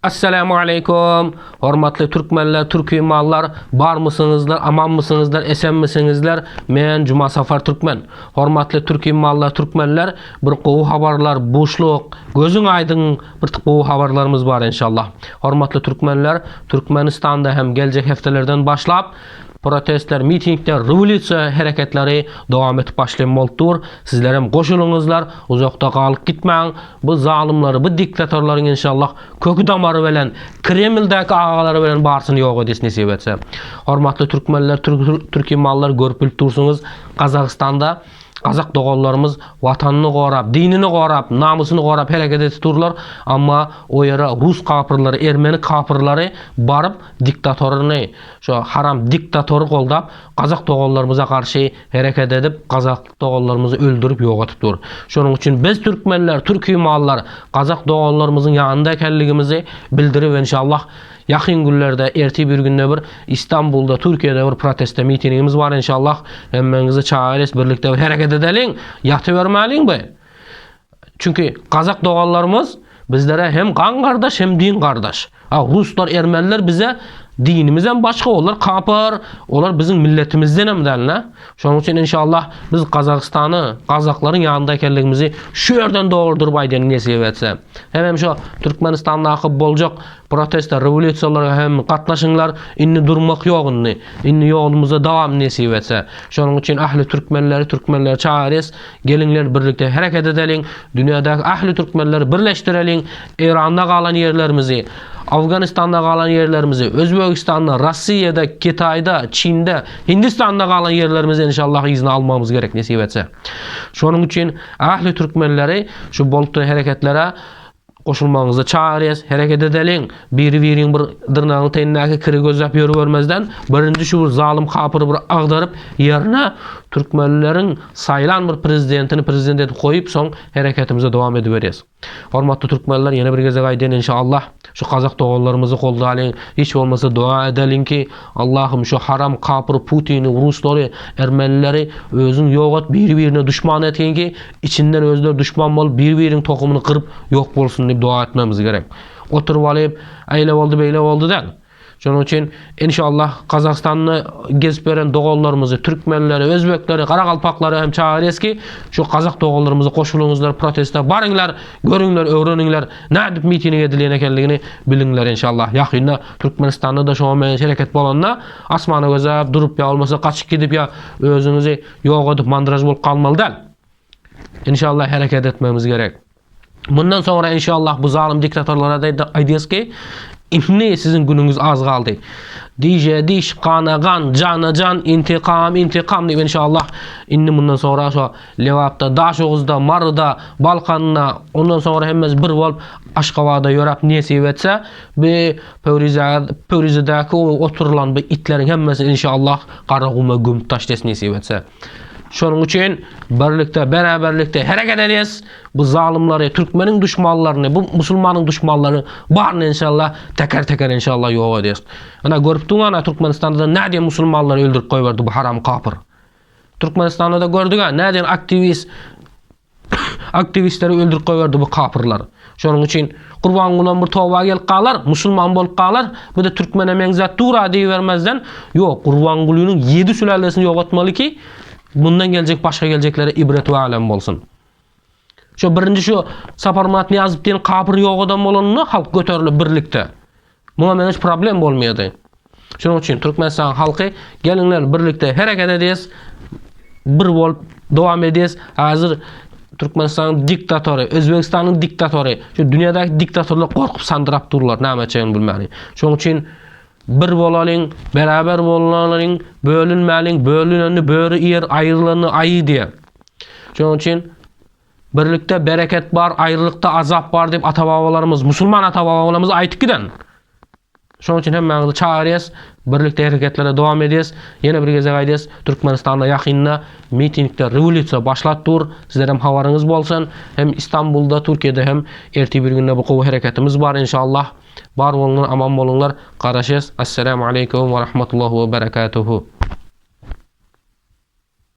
Assalamu alaikum. Hormatly türkmenler, türkmenler, bar mısınızlar, aman mısınızlar, esen misinizler? Men Cuma Safar Türkmen. Hormatly türkmenler, türkmenler, bir qowu habarlar, boşluk, gözün aydın bir qowu habarlarımız var inşallah. Hormatly türkmenler, Türkmenistan'da hem gelecek heftelerden başlap protestler, mitingler, revolüsiya hareketleri devam etip başlanmalıdır. Sizler hem koşulunuzlar, uzakta kalıp gitmeyin. Bu zalimleri, bu diktatörlerin inşallah kökü damarı bilen, Kreml'deki ağaları bilen barsın yok edesi nasip etse. Hormatly türkmenler, türkmenler görüp dursunuz. Kazakistan'da Gazak doganlarymyz watanını gorap, dinini gorap, namusunu gorap hareket etýärler, amma o ýere Rus kapyrlary, Ermeni kapyrlary barıp diktatorunu, şu haram diktatory goldap Gazak doganlarymyza karşı hareket edip Gazak doganlarymyzy öldürüp ýok etipdir. Şonuň üçin biz türkmenler, türkmenler Gazak doganlarymyzyň ýanynda ekenligimizi bildirip inşallah yakın günlerde erti bir günde bir İstanbul'da, Türkiye'de bir protesto mitingimiz var inşallah. Hemmenizi çağırırız, birlikte bir hareket edelim. Yatıvermeyin be. Çünkü Gazak doganlarımız bizlere hem kan kardeş hem din kardeş. Ruslar, Ermeniler bize dinimizden başka olar kapır, olar bizim milletimizden hem derler. Şunun için inşallah biz Kazakistan'ı, Kazakların yanında ekenligimizi şu yerden doğrudur bayden nesip etse. Hem şu Türkmenistan'da akıp bolacak protesta, revolüsiyalara hem katlaşınlar, inni durmak yok inni. İnni yolumuza devam nesip etse. Şunun için ahli Türkmenleri çağırırız. Gelinler birlikte hareket edelim. Dünyadaki ahli Türkmenleri birleştirelim. İran'da kalan yerlerimizi, Afganistan'da kalan yerlerimizi, Özbekistan'da, Rusya'da, Kitay'da, Çin'de, Hindistan'da kalan yerlerimizi inşallah izni almamız gerek nesip etse. Şunun için ahli Türkmenleri şu bolukta hareketlere koşulmanızı çağırırız, hareket edelim. Biri-birinin bir dırnağını tenindeki kiri gözlep yürü görmezden birinci şu bir zalim kapırı bir ağdarıp yerine Türkmenlerin sayılan bir prezident edip koyup son hareketimize devam ediveriz. Hormatly türkmenler, yine bir geze gaýdyn inşallah. Şu Kazak doganlarymyzy Goldalyn, hiç olmasa dua edelim ki Allah'ım şu haram kapır Putin'i, Rusları, Ermenileri özün ýok et, biri-birine düşman etken ki içinden özler düşman bolup bir-birinin tokumunu kırıp yok bolsun diye dua etmemiz gerek. Oturup alıp eyle oldu beyle oldu der. Şunun için inşallah Kazakistan'ı gezip veren doganlarymyzy, Türkmenleri, Özbekleri, Karakalpakları hem çağırırız ki şu Kazak doganlarymyzy koşulunuzlar, protesta barыңlar, görüňler, öwreniňler, nädip miting edilýän ekenligini bilinler inşallah. Yakynda Türkmenistan'da da şoňa men hareket bolanda asmana gözäp durup ya olmasa kaçıp gidip ya özüňizi ýok edip mandraj bolup kalmaly däl. İnşallah hareket etmemiz gerek. Bundan sonra inşallah bu zalim diktatorlara da aýdýarys ki İnni sizin gününüz az kaldı. Diş, kana kan, cana can, intikam diye inşallah. İnni bundan sonra şu Levap'ta, Daşoğuz'da, Marı'da, Balkan'da, ondan sonra hemmez bir bol Aşkava'da yorap nesip etse bir Pövrizedeki oturulan bir itlerin hemmesi inşallah Karagum'a gömüp taştes nesip etse. Şunun için beraberlikte hareket ederiz. Bu zalimleri, Türkmenin düşmanlarını, bu Müslümanın düşmanları barını inşallah teker inşallah yok ederiz. Ana görüp durana Türkmenistan'da ne diye Müslümanları öldürüp koyverdi bu haram kapır. Türkmenistan'da da gördük ha ne diye aktivistleri öldürüp koyverdi bu kapırlar. Şunun için kurban gulan bir tova gelip qalar, Müslüman bolup qalar, bu da Türkmene mengzat dura deyivermezden yok kurban gulunun 7 sülalesini yok etmeli ki bundan gelecek başka geleceklere ibret ve alem bolsun. Şu birinci şu Saparmatni yazıp diyen kapır yok adam olanını halk götürülüp birlikte. Buna hiç problem bolmaýady. Şunun için Türkmenistan halkı gelinler birlikte hareket ederiz. Bir bol devam ederiz. Hazır Türkmenistan'ın diktatoru, Özbekistan'ın diktatoru, şu dünyadaki diktatörler korkup sandırap dururlar. Näme etjegini bilmäli. Şunun için bir bolalın, beraber bolalın, bölünmelin, bölüneni, böğrü yer, ayrılanı ayı diye. Şunun için birlikte bereket var, ayrılıkta azap var deyip ata-babalarımız, Müslüman ata-babalarımız aytıp giden. Şunun için hemmenizi çağırıyız, birlikte hareketlere devam ederiz. Yine bir geze gaýdys, Türkmenistan'da Yakynda mitingde revolüsiya başlatdyr. Sizler hem habarınız bolsun, hem İstanbul'da, Türkiye'de hem erti bir günde bu qowu hareketimiz var inşallah. Bar bolunlar, aman bolunlar. Garaşys. Assalamu aleykum ve rahmetullahi ve berekatuhu.